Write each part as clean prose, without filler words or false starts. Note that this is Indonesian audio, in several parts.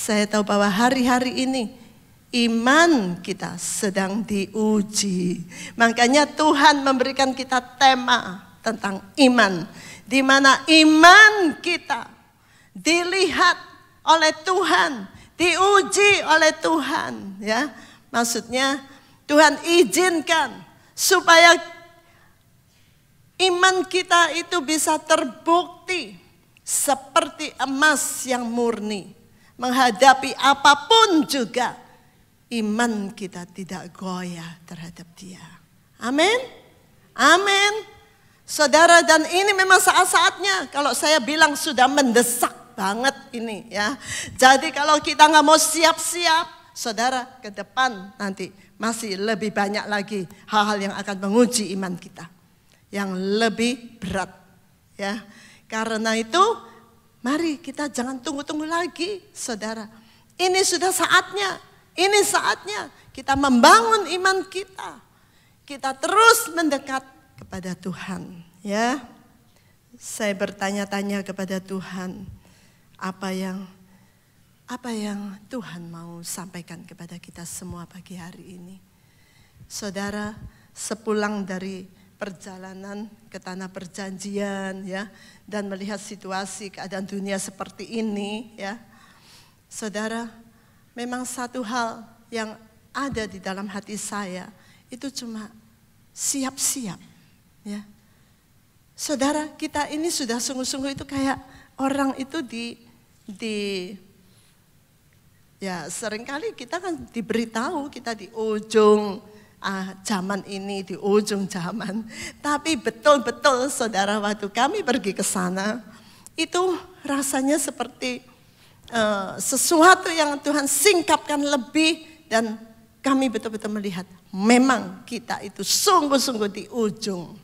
Saya tahu bahwa hari-hari ini iman kita sedang diuji. Makanya Tuhan memberikan kita tema tentang iman, di mana iman kita dilihat oleh Tuhan, diuji oleh Tuhan, ya. Maksudnya Tuhan izinkan supaya iman kita itu bisa terbukti seperti emas yang murni. Menghadapi apapun juga, iman kita tidak goyah terhadap Dia. Amin. Amin. Saudara, dan ini memang saat-saatnya. Kalau saya bilang sudah mendesak banget ini, ya. Jadi kalau kita nggak mau siap-siap, saudara, ke depan nanti masih lebih banyak lagi hal-hal yang akan menguji iman kita, yang lebih berat, ya. Karena itu, mari kita jangan tunggu-tunggu lagi, saudara. Ini sudah saatnya, ini saatnya kita membangun iman kita. Kita terus mendekat kepada Tuhan, ya. Saya bertanya-tanya kepada Tuhan, apa yang Tuhan mau sampaikan kepada kita semua pagi hari ini. Saudara, sepulang dari perjalanan ke tanah perjanjian, ya, dan melihat situasi keadaan dunia seperti ini, ya. Saudara, memang satu hal yang ada di dalam hati saya itu cuma siap-siap, ya. Saudara, kita ini sudah sungguh-sungguh itu kayak orang itu ya seringkali kita kan diberitahu kita di ujung zaman ini, di ujung zaman. Tapi betul-betul saudara, waktu kami pergi ke sana, itu rasanya seperti sesuatu yang Tuhan singkapkan lebih, dan kami betul-betul melihat memang kita itu sungguh-sungguh di ujung.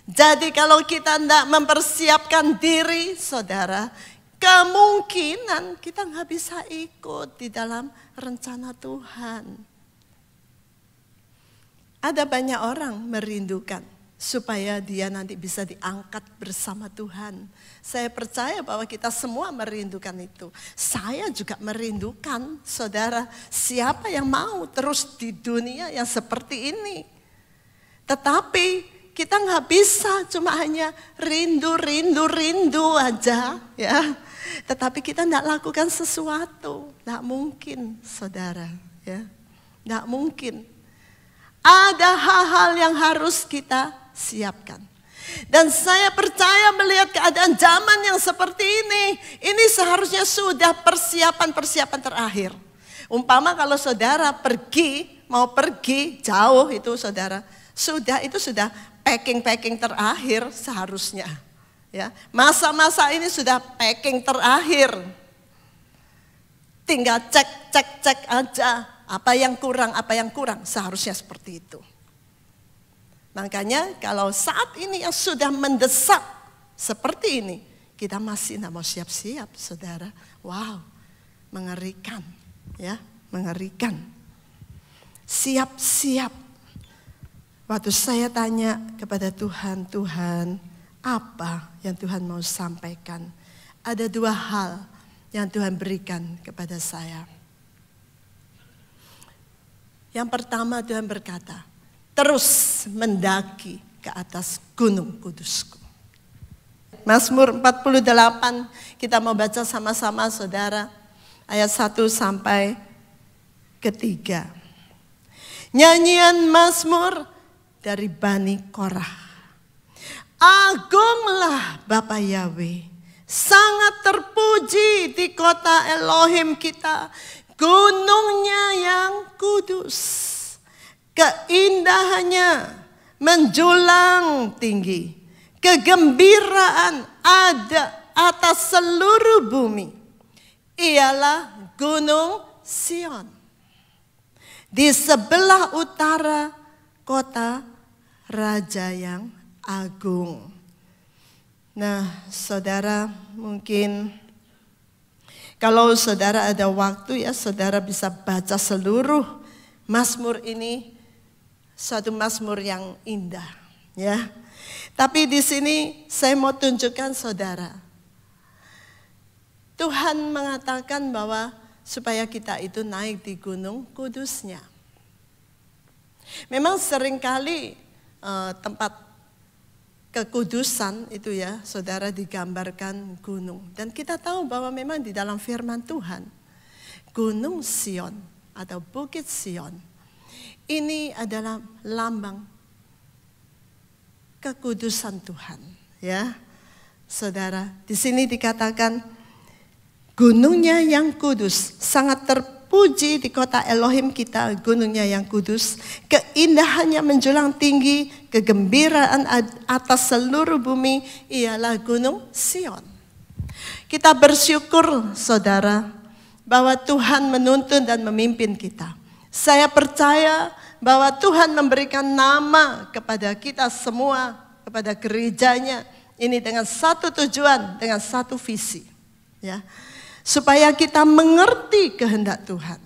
Jadi kalau kita tidak mempersiapkan diri, saudara, kemungkinan kita nggak bisa ikut di dalam rencana Tuhan. Ada banyak orang merindukan supaya dia nanti bisa diangkat bersama Tuhan. Saya percaya bahwa kita semua merindukan itu. Saya juga merindukan, saudara, siapa yang mau terus di dunia yang seperti ini. Tetapi kita nggak bisa cuma hanya rindu aja, ya. Tetapi kita tidak lakukan sesuatu, tidak mungkin, saudara, ya, tidak mungkin. Ada hal-hal yang harus kita siapkan. Dan saya percaya melihat keadaan zaman yang seperti ini seharusnya sudah persiapan terakhir. Umpama kalau saudara mau pergi jauh itu saudara, sudah packing terakhir seharusnya. Ya, masa-masa ini sudah packing terakhir. Tinggal cek aja apa yang kurang, seharusnya seperti itu. Makanya kalau saat ini yang sudah mendesak seperti ini, kita masih tidak mau siap-siap, saudara. Wow, mengerikan, ya, mengerikan. Siap-siap. Waktu saya tanya kepada Tuhan, apa yang Tuhan mau sampaikan? Ada dua hal yang Tuhan berikan kepada saya. Yang pertama, Tuhan berkata, terus mendaki ke atas gunung kudusku. Mazmur 48 kita mau baca sama-sama, saudara, ayat 1 sampai ke 3. Nyanyian Mazmur dari Bani Korah. Agunglah Bapa Yahweh, sangat terpuji di kota Elohim kita, gunungnya yang kudus. Keindahannya menjulang tinggi, kegembiraan ada atas seluruh bumi. Ialah Gunung Sion, di sebelah utara kota Raja yang agung. Nah, saudara, mungkin kalau saudara ada waktu, ya, saudara bisa baca seluruh Mazmur ini. Suatu Mazmur yang indah, ya. Tapi di sini saya mau tunjukkan, saudara, Tuhan mengatakan bahwa supaya kita itu naik di gunung kudusnya. Memang seringkali tempat kekudusan itu ya, saudara, digambarkan gunung. Dan kita tahu bahwa memang di dalam firman Tuhan, Gunung Sion atau Bukit Sion, ini adalah lambang kekudusan Tuhan. Ya, saudara, di sini dikatakan, gunungnya yang kudus, sangat terpuji di kota Elohim kita, gunungnya yang kudus. Keindahannya menjulang tinggi, kegembiraan atas seluruh bumi ialah Gunung Sion. Kita bersyukur, saudara, bahwa Tuhan menuntun dan memimpin kita. Saya percaya bahwa Tuhan memberikan nama kepada kita semua, kepada gerejanya, ini dengan satu tujuan, dengan satu visi. Ya. Supaya kita mengerti kehendak Tuhan.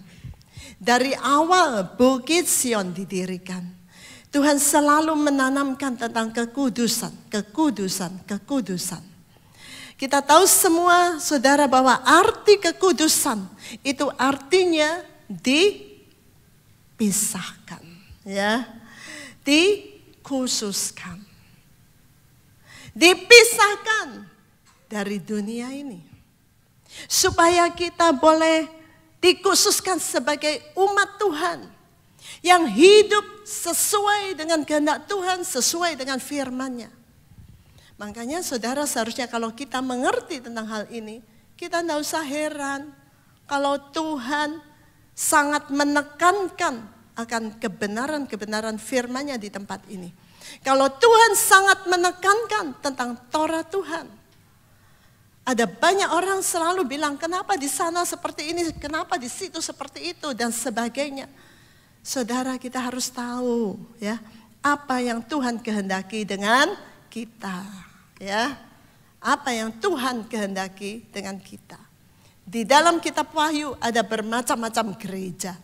Dari awal Bukit Sion didirikan, Tuhan selalu menanamkan tentang kekudusan, kekudusan, kekudusan. Kita tahu semua, saudara, bahwa arti kekudusan itu artinya dipisahkan, ya, dikhususkan, dipisahkan dari dunia ini. Supaya kita boleh dikhususkan sebagai umat Tuhan yang hidup sesuai dengan kehendak Tuhan, sesuai dengan firman-Nya. Makanya saudara, seharusnya kalau kita mengerti tentang hal ini, kita tidak usah heran kalau Tuhan sangat menekankan akan kebenaran-kebenaran firman-Nya di tempat ini. Kalau Tuhan sangat menekankan tentang Torah Tuhan. Ada banyak orang selalu bilang, kenapa di sana seperti ini, kenapa di situ seperti itu, dan sebagainya. Saudara, kita harus tahu ya, apa yang Tuhan kehendaki dengan kita. Ya, apa yang Tuhan kehendaki dengan kita. Di dalam kitab Wahyu ada bermacam-macam gereja.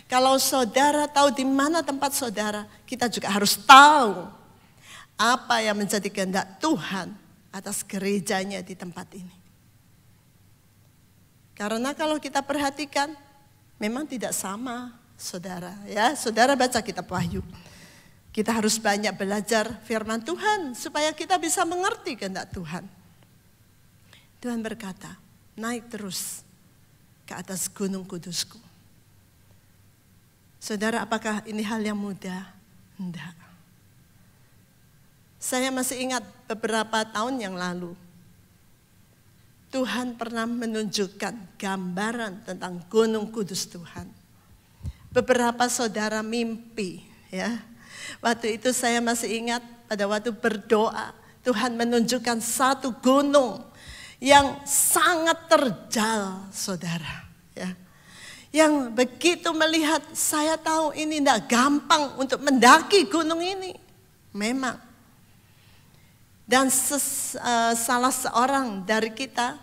Kalau saudara tahu di mana tempat saudara, kita juga harus tahu apa yang menjadi kehendak Tuhan atas gerejanya di tempat ini. Karena kalau kita perhatikan, memang tidak sama, saudara. Ya, saudara baca kitab Wahyu. Kita harus banyak belajar firman Tuhan supaya kita bisa mengerti kehendak Tuhan. Tuhan berkata, naik terus ke atas gunung kudusku. Saudara, apakah ini hal yang mudah? Tidak. Saya masih ingat beberapa tahun yang lalu, Tuhan pernah menunjukkan gambaran tentang gunung kudus Tuhan. Beberapa saudara mimpi, ya. Waktu itu saya masih ingat pada waktu berdoa, Tuhan menunjukkan satu gunung yang sangat terjal, saudara. Ya. Yang begitu melihat, saya tahu ini tidak gampang untuk mendaki gunung ini. Memang. Dan salah seorang dari kita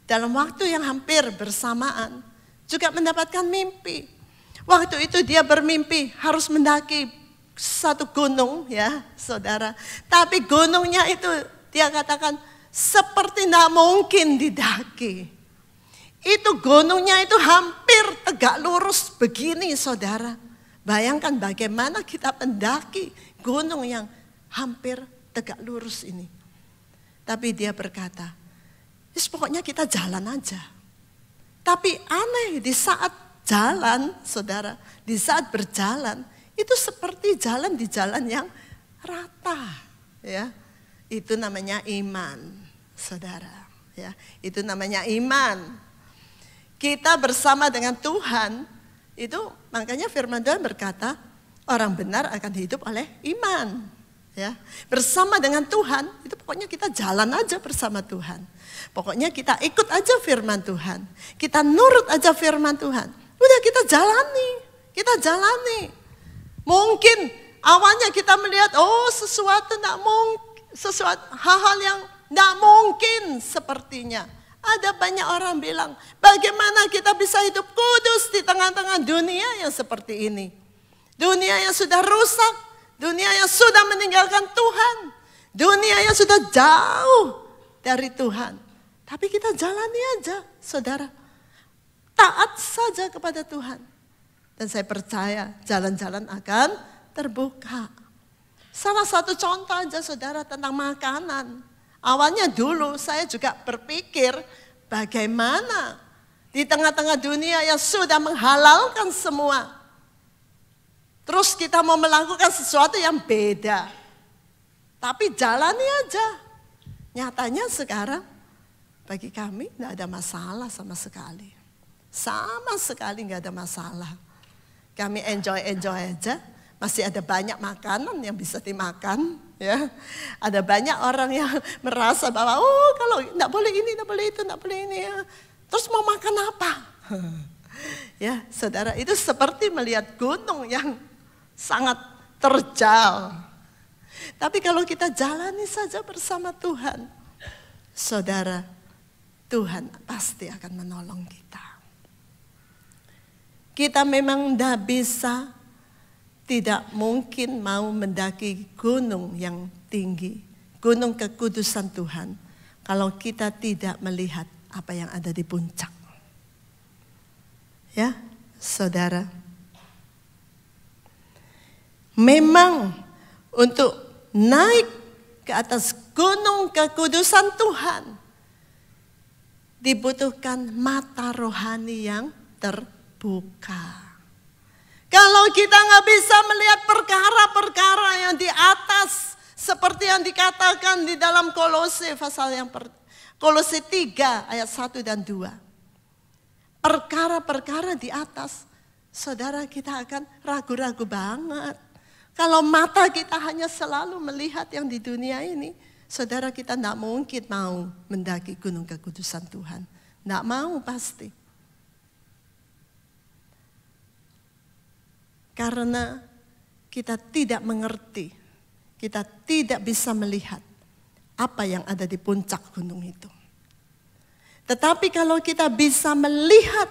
dalam waktu yang hampir bersamaan juga mendapatkan mimpi. Waktu itu dia bermimpi harus mendaki satu gunung, ya saudara. Tapi gunungnya itu dia katakan seperti tidak mungkin didaki. Itu gunungnya itu hampir tegak lurus begini, saudara. Bayangkan bagaimana kita mendaki gunung yang hampir tegak lurus ini. Tapi dia berkata, pokoknya kita jalan aja. Tapi aneh, di saat jalan, saudara, di saat berjalan, itu seperti jalan di jalan yang rata. Ya, itu namanya iman, saudara. Ya, itu namanya iman. Kita bersama dengan Tuhan, itu makanya firman Tuhan berkata, orang benar akan hidup oleh iman. Ya, bersama dengan Tuhan, itu pokoknya kita jalan aja bersama Tuhan. Pokoknya kita ikut aja firman Tuhan. Kita nurut aja firman Tuhan. Udah kita jalani. Mungkin awalnya kita melihat, sesuatu hal-hal yang tidak mungkin sepertinya. Ada banyak orang bilang, bagaimana kita bisa hidup kudus di tengah-tengah dunia yang seperti ini. Dunia yang sudah rusak. Dunia yang sudah meninggalkan Tuhan. Dunia yang sudah jauh dari Tuhan. Tapi kita jalani aja, saudara. Taat saja kepada Tuhan. Dan saya percaya jalan-jalan akan terbuka. Salah satu contoh aja saudara tentang makanan. Awalnya dulu saya juga berpikir bagaimana di tengah-tengah dunia yang sudah menghalalkan semua. Terus kita mau melakukan sesuatu yang beda. Tapi jalani aja. Nyatanya sekarang bagi kami tidak ada masalah sama sekali. Sama sekali nggak ada masalah. Kami enjoy aja. Masih ada banyak makanan yang bisa dimakan. Ya, ada banyak orang yang merasa bahwa kalau tidak boleh ini, tidak boleh itu, tidak boleh ini. Ya. Terus mau makan apa? Ya, saudara, itu seperti melihat gunung yang sangat terjal. Tapi kalau kita jalani saja bersama Tuhan, saudara, Tuhan pasti akan menolong kita. Kita memang tidak bisa, tidak mungkin mau mendaki gunung yang tinggi, gunung kekudusan Tuhan, kalau kita tidak melihat apa yang ada di puncak. Ya, saudara. Memang untuk naik ke atas gunung kekudusan Tuhan dibutuhkan mata rohani yang terbuka. Kalau kita nggak bisa melihat perkara-perkara yang di atas seperti yang dikatakan di dalam Kolose Kolose 3 ayat 1 dan 2. Perkara-perkara di atas, saudara, kita akan ragu-ragu banget. Kalau mata kita hanya selalu melihat yang di dunia ini, saudara, kita tidak mungkin mau mendaki gunung kekudusan Tuhan. Tidak mau pasti. Karena kita tidak mengerti, kita tidak bisa melihat apa yang ada di puncak gunung itu. Tetapi kalau kita bisa melihat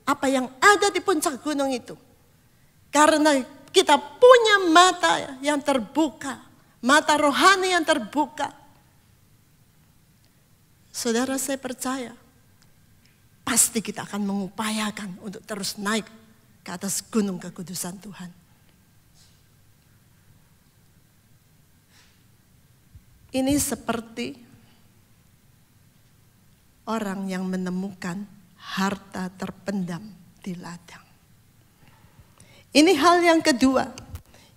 apa yang ada di puncak gunung itu, karena kita punya mata yang terbuka, mata rohani yang terbuka. Saudara, saya percaya pasti kita akan mengupayakan untuk terus naik ke atas gunung kekudusan Tuhan. Ini seperti orang yang menemukan harta terpendam di ladang. Ini hal yang kedua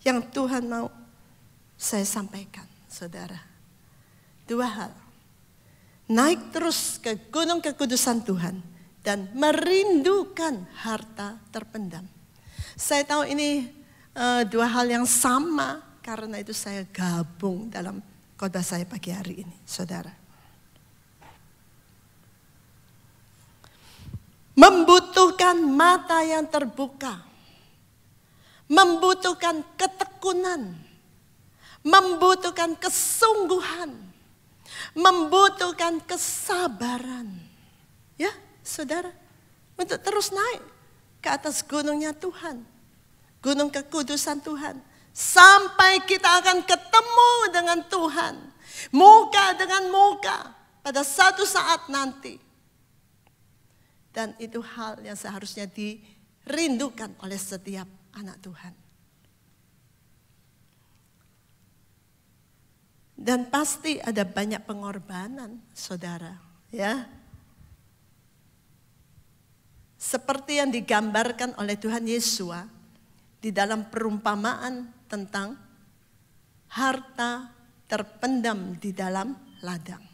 yang Tuhan mau saya sampaikan, saudara. Dua hal. Naik terus ke gunung kekudusan Tuhan dan merindukan harta terpendam. Saya tahu ini dua hal yang sama, karena itu saya gabung dalam khotbah saya pagi hari ini, saudara. Membutuhkan mata yang terbuka. Membutuhkan ketekunan, membutuhkan kesungguhan, membutuhkan kesabaran. Ya, saudara, untuk terus naik ke atas gunungnya Tuhan, gunung kekudusan Tuhan, sampai kita akan ketemu dengan Tuhan, muka dengan muka pada satu saat nanti. Dan itu hal yang seharusnya dirindukan oleh setiap anak Tuhan. Dan pasti ada banyak pengorbanan, saudara, ya. Seperti yang digambarkan oleh Tuhan Yesus di dalam perumpamaan tentang harta terpendam di dalam ladang.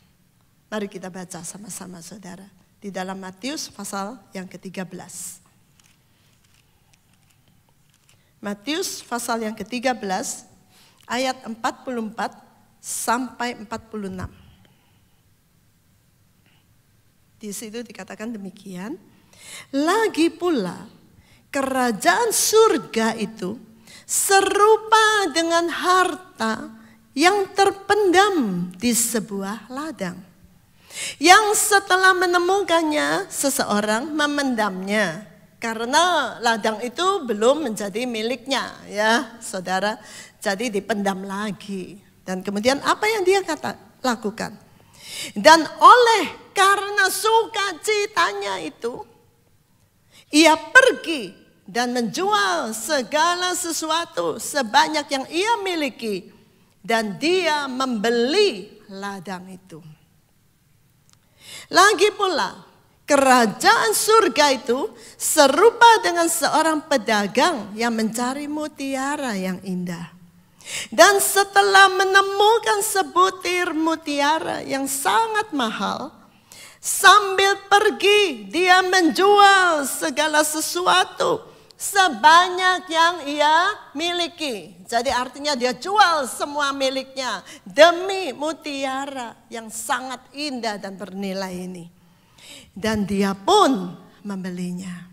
Mari kita baca sama-sama, saudara, di dalam Matius pasal yang ke-13. Matius pasal yang ke-13 ayat 44 sampai 46. Di situ dikatakan demikian. Lagi pula kerajaan surga itu serupa dengan harta yang terpendam di sebuah ladang. Yang setelah menemukannya seseorang memendamnya. Karena ladang itu belum menjadi miliknya, ya saudara. Jadi dipendam lagi. Dan kemudian apa yang dia lakukan? Dan oleh karena sukacitanya itu, ia pergi dan menjual segala sesuatu sebanyak yang ia miliki. Dan dia membeli ladang itu. Lagi pula, kerajaan surga itu serupa dengan seorang pedagang yang mencari mutiara yang indah. Dan setelah menemukan sebutir mutiara yang sangat mahal, sambil pergi dia menjual segala sesuatu sebanyak yang ia miliki. Jadi artinya dia jual semua miliknya demi mutiara yang sangat indah dan bernilai ini. Dan dia pun membelinya.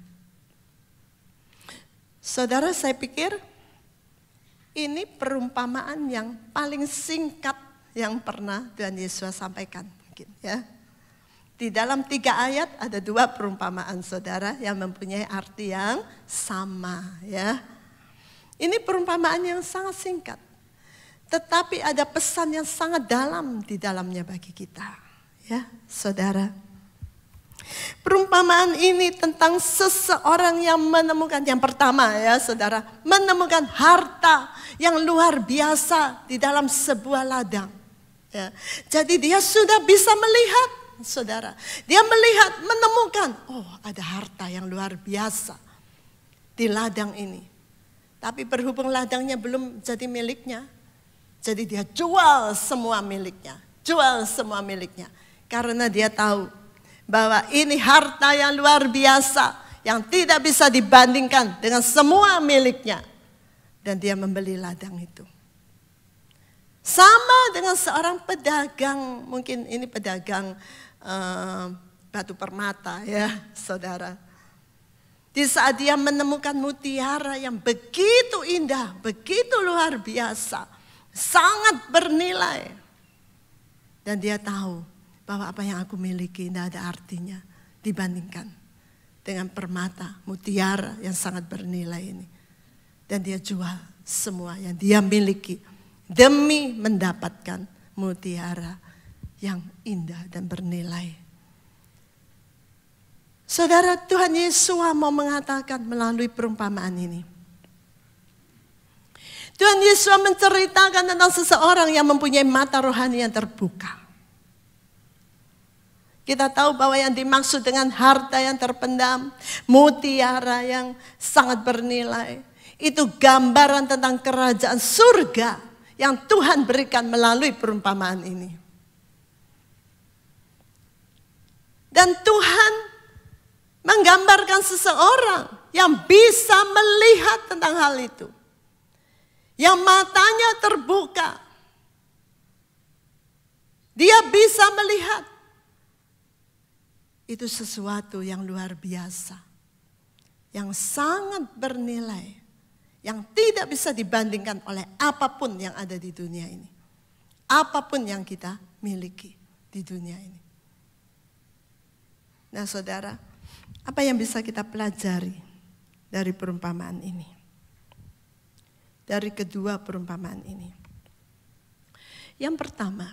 Saudara, saya pikir ini perumpamaan yang paling singkat yang pernah Tuhan Yesus sampaikan. Mungkin, ya. Di dalam 3 ayat ada 2 perumpamaan, saudara, yang mempunyai arti yang sama. Ya. Ini perumpamaan yang sangat singkat. Tetapi ada pesan yang sangat dalam di dalamnya bagi kita. Ya, saudara. Perumpamaan ini tentang seseorang yang menemukan, yang pertama ya saudara, menemukan harta yang luar biasa di dalam sebuah ladang. Ya. Jadi dia sudah bisa melihat, saudara. Dia melihat, menemukan, oh ada harta yang luar biasa di ladang ini. Tapi berhubung ladangnya belum jadi miliknya, jadi dia jual semua miliknya. Jual semua miliknya. Karena dia tahu bahwa ini harta yang luar biasa, yang tidak bisa dibandingkan dengan semua miliknya. Dan dia membeli ladang itu. Sama dengan seorang pedagang, mungkin ini pedagang batu permata ya saudara. Di saat dia menemukan mutiara yang begitu indah, begitu luar biasa, sangat bernilai. Dan dia tahu bahwa apa yang aku miliki tidak ada artinya dibandingkan dengan permata, mutiara yang sangat bernilai ini. Dan dia jual semua yang dia miliki demi mendapatkan mutiara yang indah dan bernilai. Saudara, Tuhan Yesus mau mengatakan melalui perumpamaan ini. Tuhan Yesus menceritakan tentang seseorang yang mempunyai mata rohani yang terbuka. Kita tahu bahwa yang dimaksud dengan harta yang terpendam, mutiara yang sangat bernilai, itu gambaran tentang kerajaan surga yang Tuhan berikan melalui perumpamaan ini. Dan Tuhan menggambarkan seseorang yang bisa melihat tentang hal itu. Yang matanya terbuka. Dia bisa melihat. Itu sesuatu yang luar biasa. Yang sangat bernilai. Yang tidak bisa dibandingkan oleh apapun yang ada di dunia ini. Apapun yang kita miliki di dunia ini. Nah saudara, apa yang bisa kita pelajari dari perumpamaan ini? Dari kedua perumpamaan ini. Yang pertama,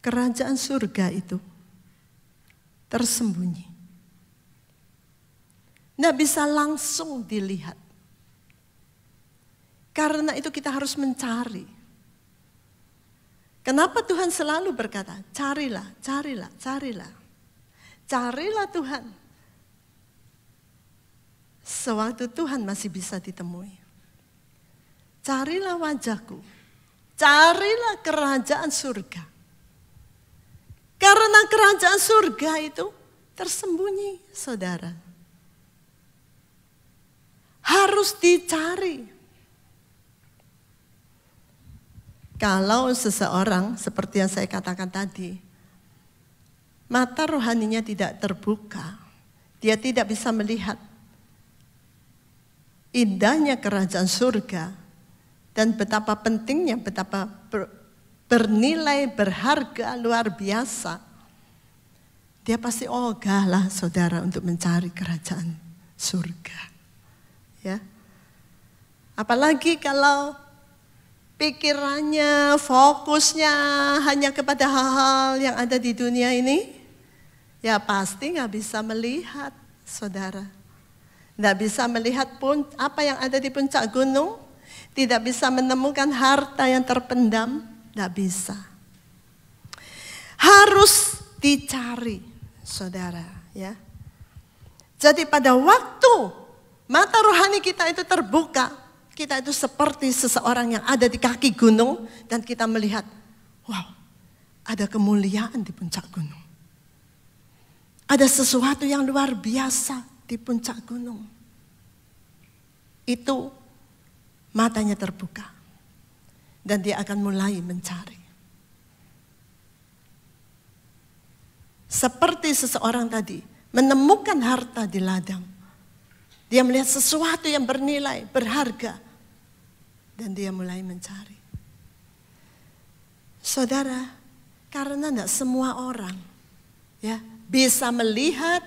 kerajaan surga itu tersembunyi. Nggak bisa langsung dilihat. Karena itu kita harus mencari. Kenapa Tuhan selalu berkata, carilah, carilah, carilah. Carilah Tuhan. Sewaktu Tuhan masih bisa ditemui. Carilah wajahku. Carilah kerajaan surga. Karena kerajaan surga itu tersembunyi, saudara. Harus dicari. Kalau seseorang, seperti yang saya katakan tadi, mata rohaninya tidak terbuka, dia tidak bisa melihat indahnya kerajaan surga dan betapa pentingnya, betapa bernilai, berharga, luar biasa. Dia pasti ogahlah saudara untuk mencari kerajaan surga. Ya. Apalagi kalau pikirannya, fokusnya hanya kepada hal-hal yang ada di dunia ini, ya pasti nggak bisa melihat, saudara. Nggak bisa melihat pun apa yang ada di puncak gunung, tidak bisa menemukan harta yang terpendam, nggak bisa. Harus dicari, saudara. Ya. Jadi pada waktu mata rohani kita itu terbuka, kita itu seperti seseorang yang ada di kaki gunung dan kita melihat, wow, ada kemuliaan di puncak gunung. Ada sesuatu yang luar biasa di puncak gunung. Itu matanya terbuka dan dia akan mulai mencari. Seperti seseorang tadi menemukan harta di ladang. Dia melihat sesuatu yang bernilai, berharga. Dan dia mulai mencari. Saudara, karena tidak semua orang ya bisa melihat,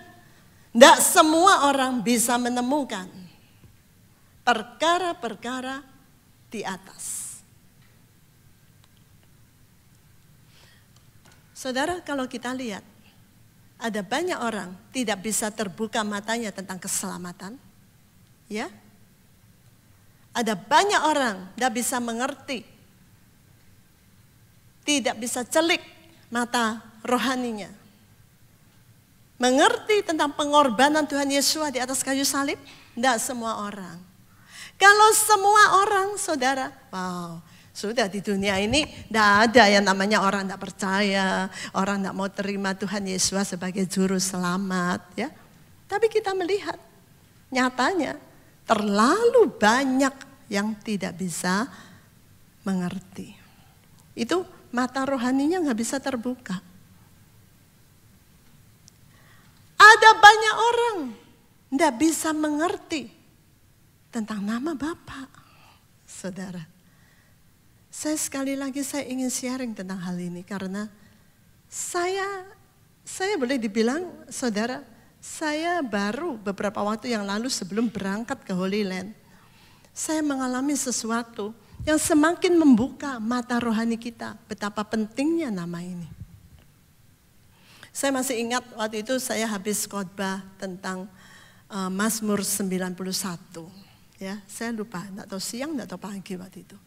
tidak semua orang bisa menemukan perkara-perkara di atas. Saudara, kalau kita lihat, ada banyak orang tidak bisa terbuka matanya tentang keselamatan. Ya, ada banyak orang tidak bisa mengerti, tidak bisa celik mata rohaninya. Mengerti tentang pengorbanan Tuhan Yesus di atas kayu salib, tidak semua orang. Kalau semua orang, saudara, wow, sudah di dunia ini tidak ada yang namanya orang tidak percaya, orang tidak mau terima Tuhan Yesus sebagai juru selamat. Ya, tapi kita melihat nyatanya terlalu banyak yang tidak bisa mengerti. Itu mata rohaninya nggak bisa terbuka. Ada banyak orang nggak bisa mengerti tentang nama Bapa, saudara. Saya sekali lagi saya ingin sharing tentang hal ini karena saya boleh dibilang, saudara, saya baru beberapa waktu yang lalu sebelum berangkat ke Holy Land, saya mengalami sesuatu yang semakin membuka mata rohani kita, betapa pentingnya nama ini. Saya masih ingat waktu itu saya habis khotbah tentang Mazmur 91. Ya, saya lupa, enggak tahu siang, enggak tahu pagi waktu itu.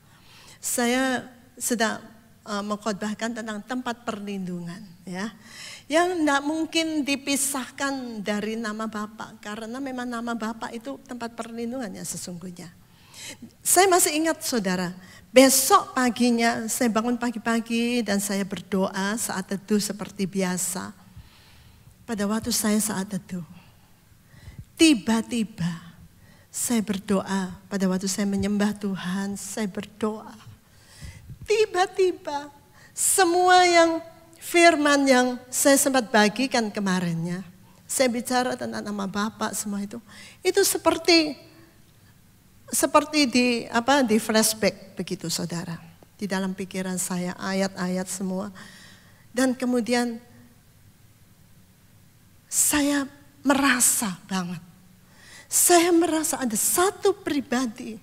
Saya sedang mengkhotbahkan tentang tempat perlindungan, ya. Yang enggak mungkin dipisahkan dari nama Bapa, karena memang nama Bapa itu tempat perlindungan yang sesungguhnya. Saya masih ingat, saudara, besok paginya saya bangun pagi-pagi dan saya berdoa saat teduh seperti biasa. Pada waktu saya saat teduh, tiba-tiba saya berdoa. Pada waktu saya menyembah Tuhan, saya berdoa. Tiba-tiba semua yang firman yang saya sempat bagikan kemarinnya, saya bicara tentang nama Bapa semua itu seperti di flashback begitu, saudara. Di dalam pikiran saya ayat-ayat semua. Dan kemudian saya merasa banget. Saya merasa ada satu pribadi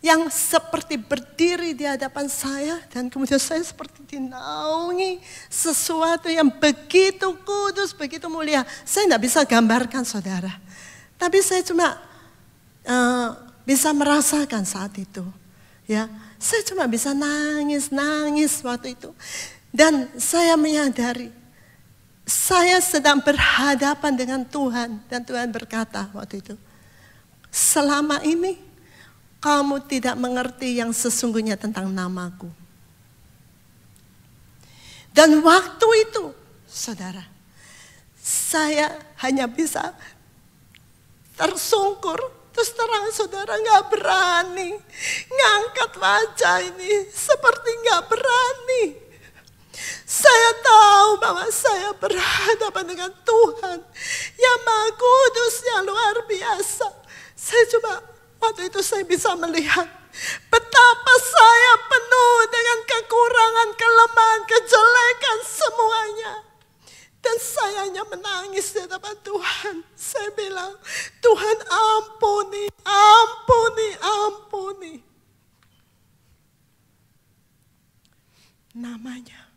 yang seperti berdiri di hadapan saya dan kemudian saya seperti dinaungi sesuatu yang begitu kudus, begitu mulia. Saya tidak bisa gambarkan, saudara. Tapi saya cuma bisa merasakan saat itu. Ya, saya cuma bisa nangis waktu itu. Dan saya menyadari saya sedang berhadapan dengan Tuhan dan Tuhan berkata waktu itu, selama ini kamu tidak mengerti yang sesungguhnya tentang namaku. Dan waktu itu, saudara, saya hanya bisa tersungkur. Terus terang, saudara, gak berani ngangkat wajah ini, seperti gak berani. Saya tahu bahwa saya berhadapan dengan Tuhan yang Maha Kudus, yang luar biasa. Saya coba waktu itu saya bisa melihat betapa saya penuh dengan kekurangan, kelemahan, kejelekan semuanya. Dan saya hanya menangis di hadapan Tuhan. Saya bilang, Tuhan ampuni, ampuni, ampuni. namanya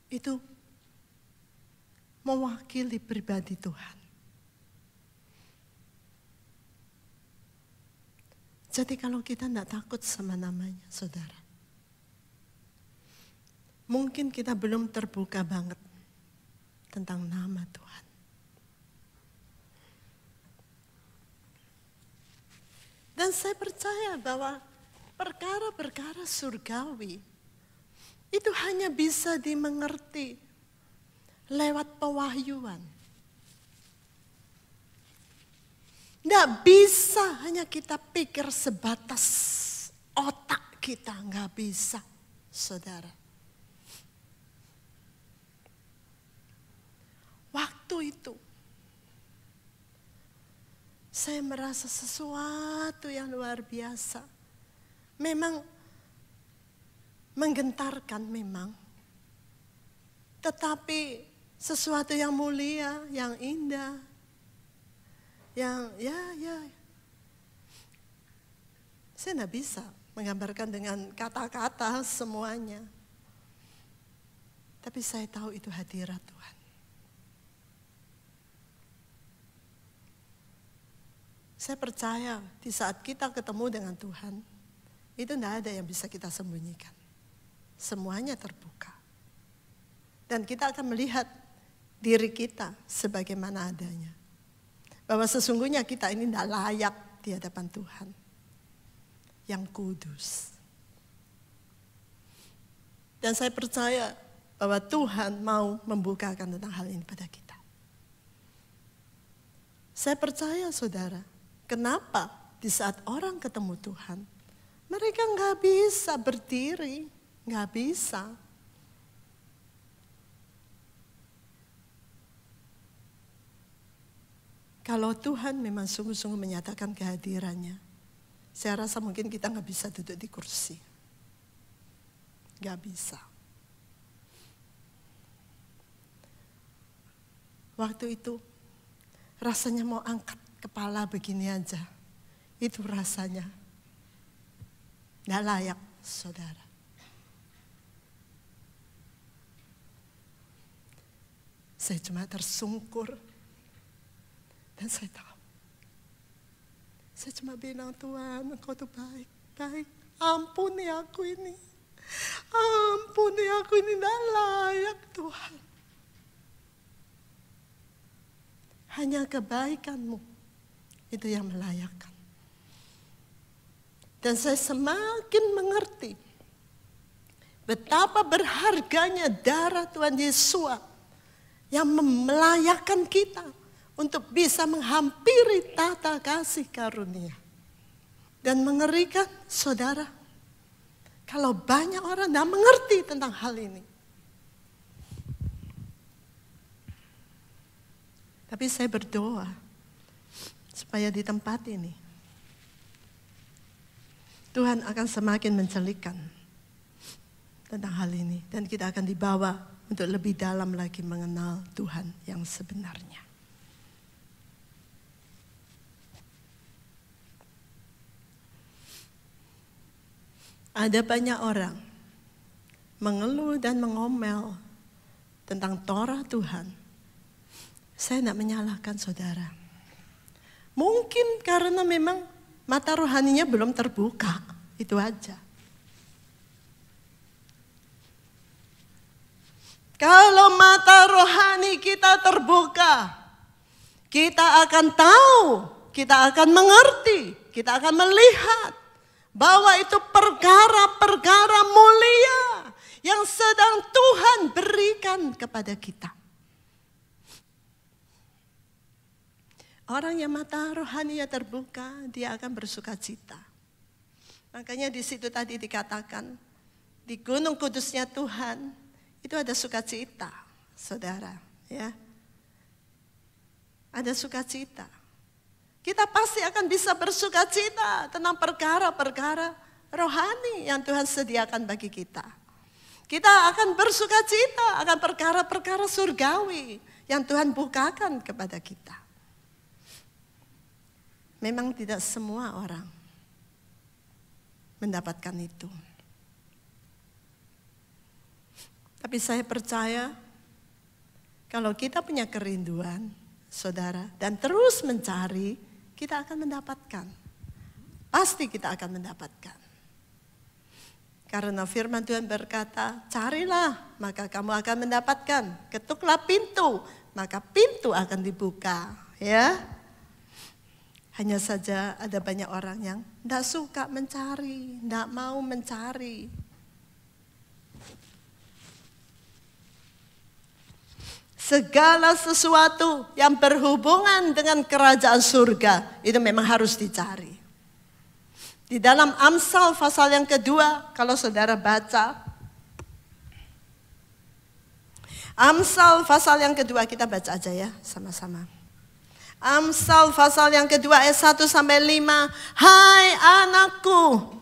itu mewakili pribadi Tuhan. Jadi kalau kita tidak takut sama namanya, saudara, mungkin kita belum terbuka banget tentang nama Tuhan. Dan saya percaya bahwa perkara-perkara surgawi itu hanya bisa dimengerti lewat pewahyuan. Tidak bisa hanya kita pikir sebatas otak kita, nggak bisa, saudara. Waktu itu, saya merasa sesuatu yang luar biasa. Memang menggentarkan memang. Tetapi sesuatu yang mulia, yang indah. Yang saya tidak bisa menggambarkan dengan kata-kata semuanya. Tapi saya tahu itu hadirat Tuhan. Saya percaya di saat kita ketemu dengan Tuhan, itu tidak ada yang bisa kita sembunyikan. Semuanya terbuka. Dan kita akan melihat diri kita sebagaimana adanya. Bahwa sesungguhnya kita ini tidak layak di hadapan Tuhan. Yang kudus. Dan saya percaya bahwa Tuhan mau membukakan tentang hal ini pada kita. Saya percaya saudara, kenapa di saat orang ketemu Tuhan, mereka nggak bisa berdiri, nggak bisa. Kalau Tuhan memang sungguh-sungguh menyatakan kehadirannya, saya rasa mungkin kita nggak bisa duduk di kursi. Nggak bisa. Waktu itu rasanya mau angkat kepala begini aja. Itu rasanya nggak layak, saudara. Saya cuma tersungkur. Dan saya tahu. Saya cuma bilang, Tuhan, Engkau tuh baik, baik. Ampuni aku ini. Ampuni aku ini, tidak layak Tuhan. Hanya kebaikan-Mu itu yang melayakkan. Dan saya semakin mengerti betapa berharganya darah Tuhan Yesus yang melayakkan kita untuk bisa menghampiri tata kasih karunia. Dan mengerikan, saudara, kalau banyak orang tidak mengerti tentang hal ini. Tapi saya berdoa supaya di tempat ini Tuhan akan semakin mencelikan tentang hal ini. Dan kita akan dibawa untuk lebih dalam lagi mengenal Tuhan yang sebenarnya. Ada banyak orang mengeluh dan mengomel tentang Torah Tuhan. Saya tidak menyalahkan saudara. Mungkin karena memang mata rohaninya belum terbuka. Itu aja. Kalau mata rohani kita terbuka, kita akan tahu, kita akan mengerti, kita akan melihat bahwa itu perkara-perkara mulia yang sedang Tuhan berikan kepada kita. Orang yang mata rohaninya terbuka, dia akan bersuka cita. Makanya di situ tadi dikatakan, di gunung kudusnya Tuhan, itu ada sukacita, saudara. Ya, ada sukacita. Kita pasti akan bisa bersuka cita tentang perkara-perkara rohani yang Tuhan sediakan bagi kita. Kita akan bersuka cita akan perkara-perkara surgawi yang Tuhan bukakan kepada kita. Memang tidak semua orang mendapatkan itu. Tapi saya percaya kalau kita punya kerinduan, saudara, dan terus mencari, kita akan mendapatkan. Pasti kita akan mendapatkan. Karena firman Tuhan berkata, carilah maka kamu akan mendapatkan. Ketuklah pintu, maka pintu akan dibuka. Ya. Hanya saja ada banyak orang yang tidak suka mencari, tidak mau mencari. Segala sesuatu yang berhubungan dengan kerajaan surga itu memang harus dicari. Di dalam Amsal pasal yang kedua, kalau saudara baca. Amsal pasal yang kedua, kita baca aja ya sama-sama. Amsal pasal yang kedua ayat 1 sampai 5. Hai anakku,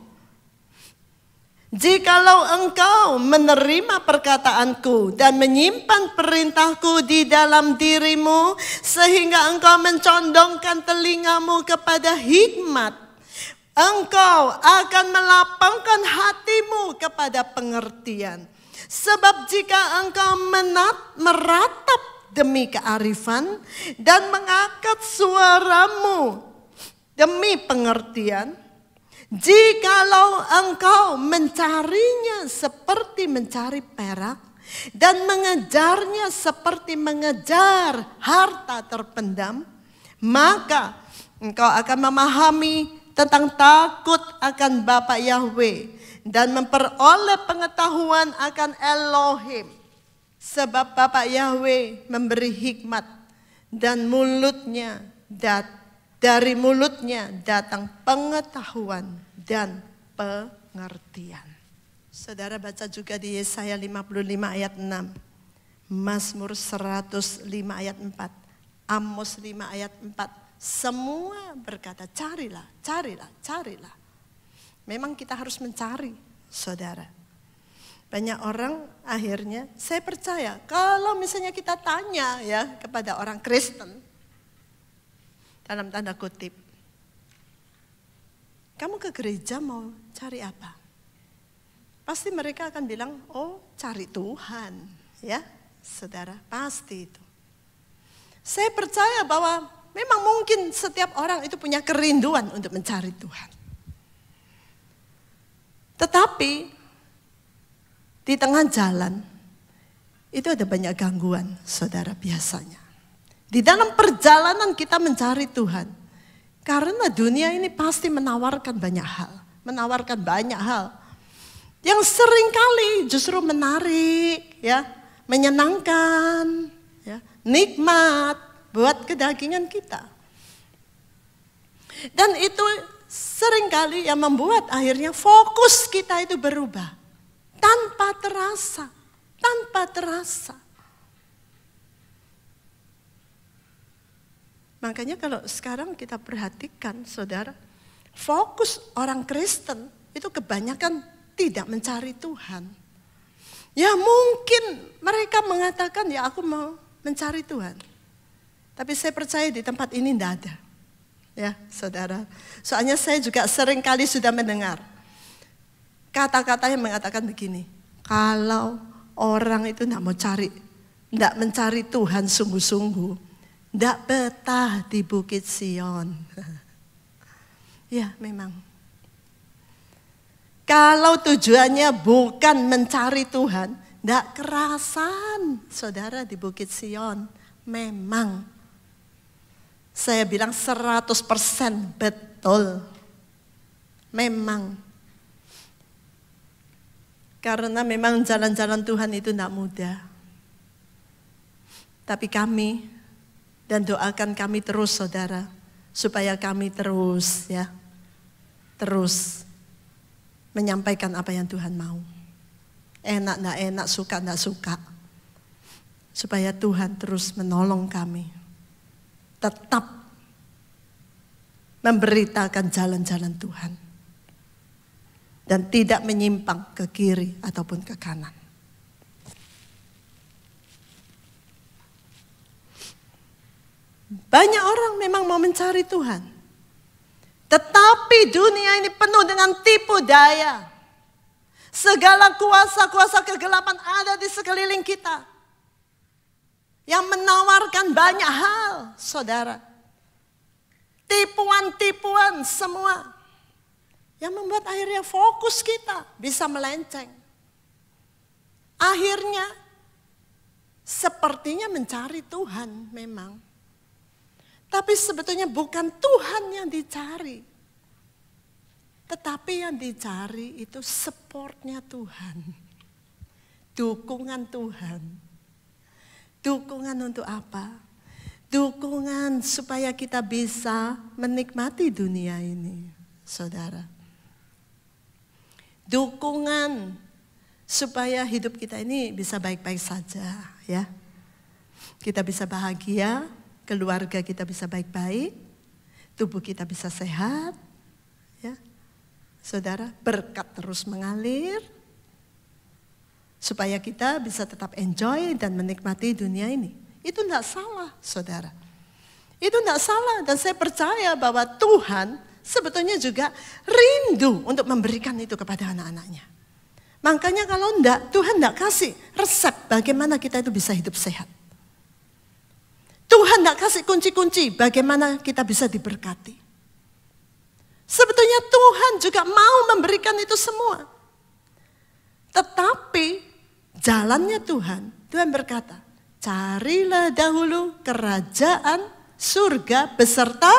jikalau engkau menerima perkataanku dan menyimpan perintahku di dalam dirimu, sehingga engkau mencondongkan telingamu kepada hikmat, engkau akan melapangkan hatimu kepada pengertian. Sebab jika engkau meratap demi kearifan dan mengangkat suaramu demi pengertian, jikalau engkau mencarinya seperti mencari perak dan mengejarnya seperti mengejar harta terpendam, maka engkau akan memahami tentang takut akan Bapa Yahweh dan memperoleh pengetahuan akan Elohim. Sebab Bapa Yahweh memberi hikmat dan dari mulutnya datang pengetahuan dan pengertian. Saudara baca juga di Yesaya 55 ayat 6, Mazmur 105 ayat 4, Amos 5 ayat 4. Semua berkata carilah, carilah, carilah. Memang kita harus mencari, saudara. Banyak orang akhirnya, saya percaya kalau misalnya kita tanya ya kepada orang Kristen, dalam tanda kutip, kamu ke gereja mau cari apa? Pasti mereka akan bilang, oh cari Tuhan. Ya saudara, pasti itu. Saya percaya bahwa memang mungkin setiap orang itu punya kerinduan untuk mencari Tuhan. Tetapi di tengah jalan itu ada banyak gangguan, saudara, biasanya. Di dalam perjalanan kita mencari Tuhan, karena dunia ini pasti menawarkan banyak hal. Menawarkan banyak hal yang seringkali justru menarik, ya, menyenangkan, ya, nikmat buat kedagingan kita. Dan itu seringkali yang membuat akhirnya fokus kita itu berubah. Tanpa terasa, tanpa terasa. Makanya kalau sekarang kita perhatikan, saudara, fokus orang Kristen itu kebanyakan tidak mencari Tuhan. Ya mungkin mereka mengatakan, ya aku mau mencari Tuhan. Tapi saya percaya di tempat ini tidak ada. Ya saudara, soalnya saya juga sering kali sudah mendengar kata-kata yang mengatakan begini, kalau orang itu tidak mencari Tuhan sungguh-sungguh, tidak betah di Bukit Sion. Ya memang. Kalau tujuannya bukan mencari Tuhan, tidak kerasan saudara di Bukit Sion. Memang. Saya bilang 100% betul. Memang. Karena memang jalan-jalan Tuhan itu tidak mudah. Tapi kami, dan doakan kami terus saudara, supaya kami terus menyampaikan apa yang Tuhan mau. Enak, tidak enak, suka, tidak suka. Supaya Tuhan terus menolong kami. Tetap memberitakan jalan-jalan Tuhan. Dan tidak menyimpang ke kiri ataupun ke kanan. Banyak orang memang mau mencari Tuhan. Tetapi dunia ini penuh dengan tipu daya. Segala kuasa-kuasa kegelapan ada di sekeliling kita. Yang menawarkan banyak hal, saudara. Tipuan-tipuan semua. Yang membuat akhirnya fokus kita bisa melenceng. Akhirnya sepertinya mencari Tuhan memang. Tapi sebetulnya bukan Tuhan yang dicari. Tetapi yang dicari itu supportnya Tuhan. Dukungan Tuhan. Dukungan untuk apa? Dukungan supaya kita bisa menikmati dunia ini, saudara. Dukungan supaya hidup kita ini bisa baik-baik saja, ya. Kita bisa bahagia, keluarga kita bisa baik-baik, tubuh kita bisa sehat, ya. Saudara, berkat terus mengalir supaya kita bisa tetap enjoy dan menikmati dunia ini. Itu tidak salah, saudara. Itu tidak salah dan saya percaya bahwa Tuhan sebetulnya juga rindu untuk memberikan itu kepada anak-anaknya. Makanya kalau enggak, Tuhan enggak kasih resep bagaimana kita itu bisa hidup sehat. Tuhan enggak kasih kunci-kunci bagaimana kita bisa diberkati. Sebetulnya Tuhan juga mau memberikan itu semua. Tetapi jalannya Tuhan berkata, carilah dahulu kerajaan surga beserta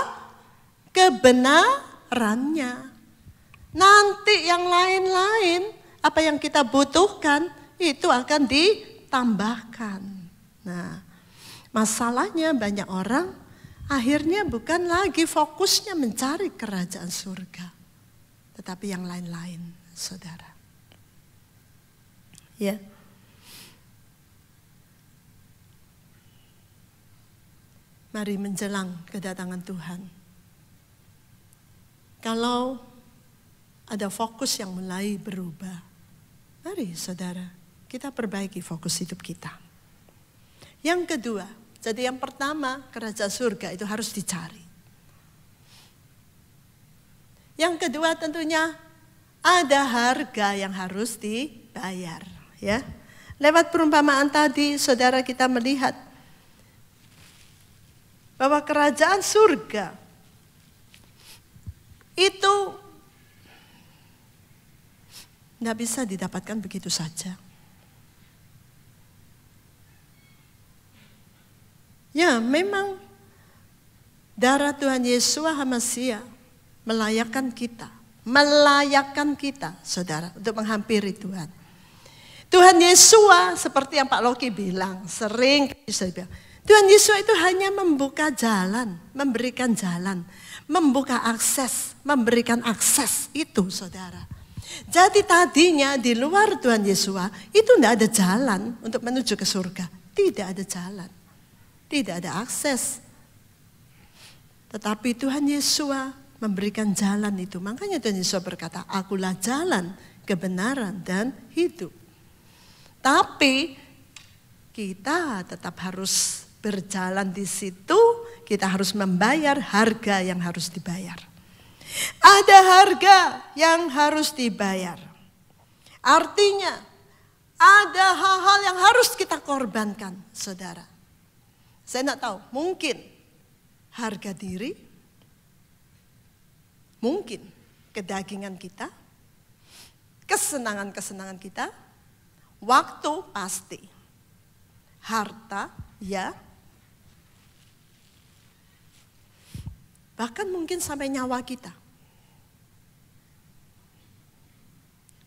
kebenarannya. Nanti yang lain-lain, apa yang kita butuhkan itu akan ditambahkan. Nah, masalahnya banyak orang akhirnya bukan lagi fokusnya mencari kerajaan surga, tetapi yang lain-lain, saudara. Ya. Mari menjelang kedatangan Tuhan. Kalau ada fokus yang mulai berubah, mari saudara, kita perbaiki fokus hidup kita. Yang kedua, jadi yang pertama, kerajaan surga itu harus dicari. Yang kedua tentunya ada harga yang harus dibayar. Ya, lewat perumpamaan tadi saudara kita melihat bahwa kerajaan surga itu tidak bisa didapatkan begitu saja. Ya, memang darah Tuhan Yesus HaMasiah melayakkan kita, saudara, untuk menghampiri Tuhan. Tuhan Yesus seperti yang Pak Loki bilang, sering saya bilang, Tuhan Yesus itu hanya membuka jalan, memberikan jalan, membuka akses, memberikan akses itu, saudara. Jadi tadinya di luar Tuhan Yesus itu tidak ada jalan untuk menuju ke surga. Tidak ada jalan, tidak ada akses. Tetapi Tuhan Yesus memberikan jalan itu. Makanya Tuhan Yesus berkata, akulah jalan, kebenaran, dan hidup. Tapi kita tetap harus berjalan di situ, kita harus membayar harga yang harus dibayar. Ada harga yang harus dibayar. Artinya ada hal-hal yang harus kita korbankan, saudara. Saya tidak tahu, mungkin harga diri, mungkin kedagingan kita, kesenangan-kesenangan kita, waktu pasti, harta, ya, bahkan mungkin sampai nyawa kita.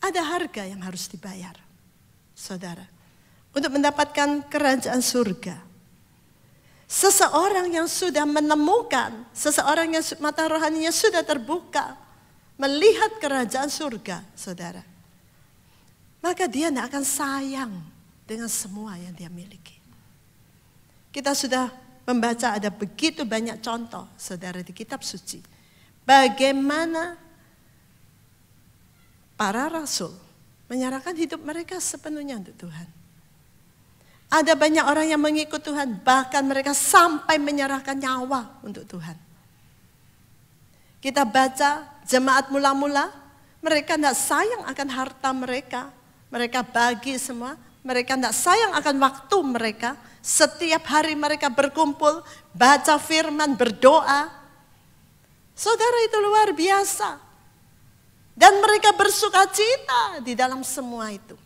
Ada harga yang harus dibayar, saudara, untuk mendapatkan kerajaan surga. Seseorang yang sudah menemukan, seseorang yang mata rohaninya sudah terbuka, melihat kerajaan surga, saudara, maka dia tidak akan sayang dengan semua yang dia miliki. Kita sudah membaca ada begitu banyak contoh, saudara, di kitab suci. Bagaimana para rasul menyerahkan hidup mereka sepenuhnya untuk Tuhan. Ada banyak orang yang mengikut Tuhan, bahkan mereka sampai menyerahkan nyawa untuk Tuhan. Kita baca jemaat mula-mula, Mereka tidak sayang akan harta mereka. Mereka bagi semua. Mereka tidak sayang akan waktu mereka. Setiap hari mereka berkumpul, baca firman, berdoa. Saudara, itu luar biasa. Dan mereka bersuka cita di dalam semua itu.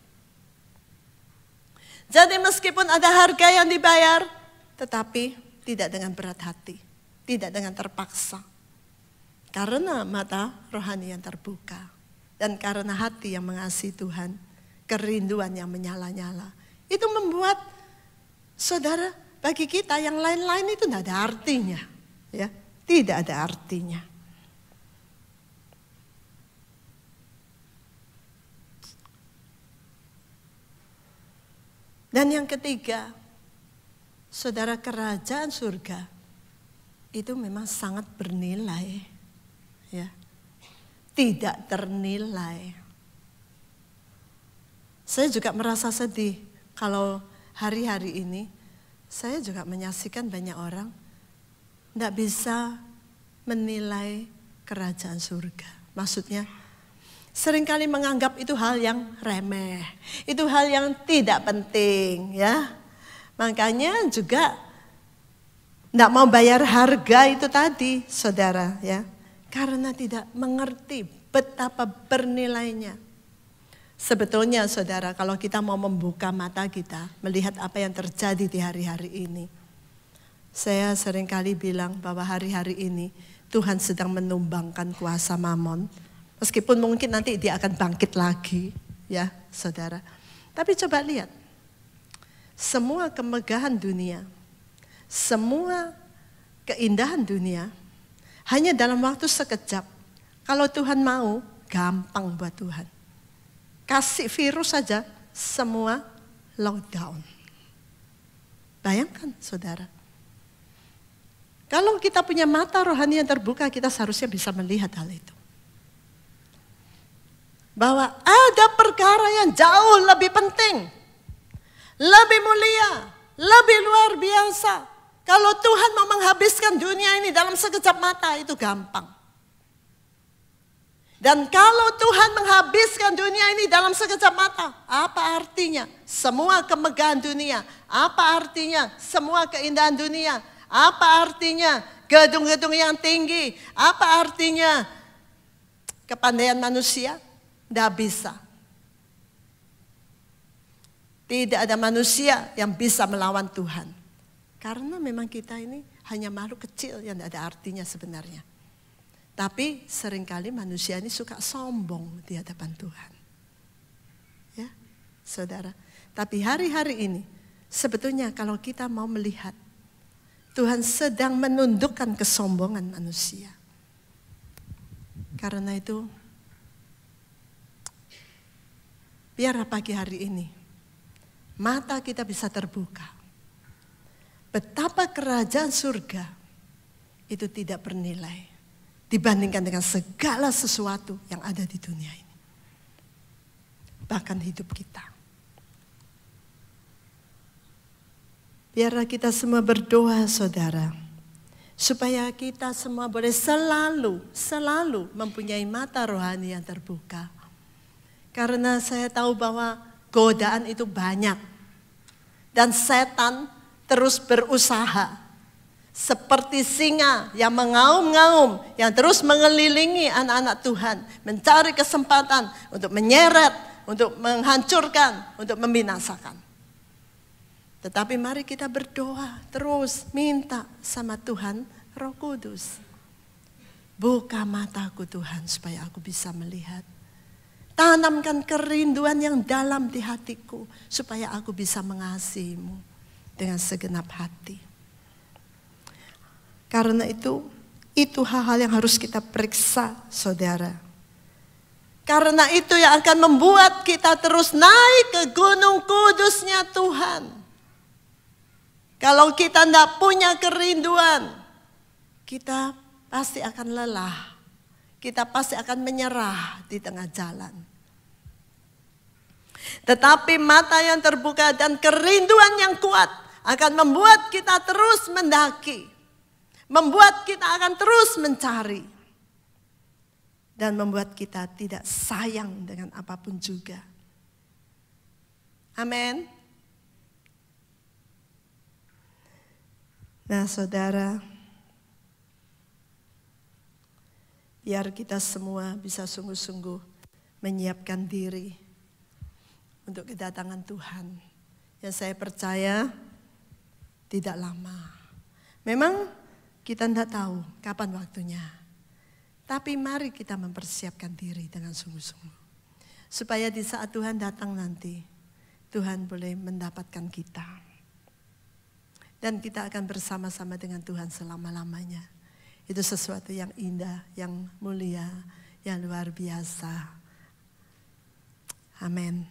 Jadi meskipun ada harga yang dibayar, tetapi tidak dengan berat hati. Tidak dengan terpaksa. Karena mata rohani yang terbuka. Dan karena hati yang mengasihi Tuhan. Kerinduan yang menyala-nyala. Itu membuat saudara, bagi kita yang lain-lain itu tidak ada artinya. Ya, tidak ada artinya. Dan yang ketiga, saudara, kerajaan surga itu memang sangat bernilai. Ya. Tidak ternilai. Saya juga merasa sedih kalau hari-hari ini saya juga menyaksikan banyak orang tidak bisa menilai kerajaan surga. Maksudnya seringkali menganggap itu hal yang remeh, itu hal yang tidak penting, ya. Makanya juga tidak mau bayar harga itu tadi, saudara, ya, karena tidak mengerti betapa bernilainya. Sebetulnya saudara, kalau kita mau membuka mata kita, melihat apa yang terjadi di hari-hari ini. Saya seringkali bilang bahwa hari-hari ini Tuhan sedang menumbangkan kuasa mamon. Meskipun mungkin nanti dia akan bangkit lagi, ya saudara. Tapi coba lihat, semua kemegahan dunia, semua keindahan dunia, hanya dalam waktu sekejap. Kalau Tuhan mau, gampang buat Tuhan. Kasih virus saja, semua lockdown. Bayangkan saudara. Kalau kita punya mata rohani yang terbuka, kita seharusnya bisa melihat hal itu. Bahwa ada perkara yang jauh lebih penting. Lebih mulia, lebih luar biasa. Kalau Tuhan mau menghabiskan dunia ini dalam sekejap mata, itu gampang. Dan kalau Tuhan menghabiskan dunia ini dalam sekejap mata, apa artinya? Semua kemegahan dunia, apa artinya? Semua keindahan dunia, apa artinya? Gedung-gedung yang tinggi, apa artinya? Kepandaian manusia? Tidak bisa. Tidak ada manusia yang bisa melawan Tuhan. Karena memang kita ini hanya makhluk kecil yang tidak ada artinya sebenarnya. Tapi seringkali manusia ini suka sombong di hadapan Tuhan. Ya, saudara. Tapi hari-hari ini sebetulnya kalau kita mau melihat Tuhan sedang menundukkan kesombongan manusia. Karena itu biar pagi hari ini mata kita bisa terbuka. Betapa kerajaan surga itu tidak bernilai dibandingkan dengan segala sesuatu yang ada di dunia ini. Bahkan hidup kita. Biarlah kita semua berdoa saudara. Supaya kita semua boleh selalu mempunyai mata rohani yang terbuka. Karena saya tahu bahwa godaan itu banyak. Dan setan terus berusaha. Seperti singa yang mengaum-ngaum, yang terus mengelilingi anak-anak Tuhan. Mencari kesempatan untuk menyeret, untuk menghancurkan, untuk membinasakan. Tetapi mari kita berdoa, terus minta sama Tuhan Roh Kudus. Buka mataku Tuhan supaya aku bisa melihat. Tanamkan kerinduan yang dalam di hatiku supaya aku bisa mengasihimu dengan segenap hati. Karena itu hal-hal yang harus kita periksa, saudara. Karena itu yang akan membuat kita terus naik ke gunung kudusnya Tuhan. Kalau kita tidak punya kerinduan, kita pasti akan lelah. Kita pasti akan menyerah di tengah jalan. Tetapi mata yang terbuka dan kerinduan yang kuat akan membuat kita terus mendaki. Membuat kita akan terus mencari. dan membuat kita tidak sayang dengan apapun juga. Amin. Nah, saudara, biar kita semua bisa sungguh-sungguh menyiapkan diri untuk kedatangan Tuhan. Yang saya percaya tidak lama. Memang kita tidak tahu kapan waktunya. Tapi mari kita mempersiapkan diri dengan sungguh-sungguh. Supaya di saat Tuhan datang nanti, Tuhan boleh mendapatkan kita. Dan kita akan bersama-sama dengan Tuhan selama-lamanya. Itu sesuatu yang indah, yang mulia, yang luar biasa. Amin.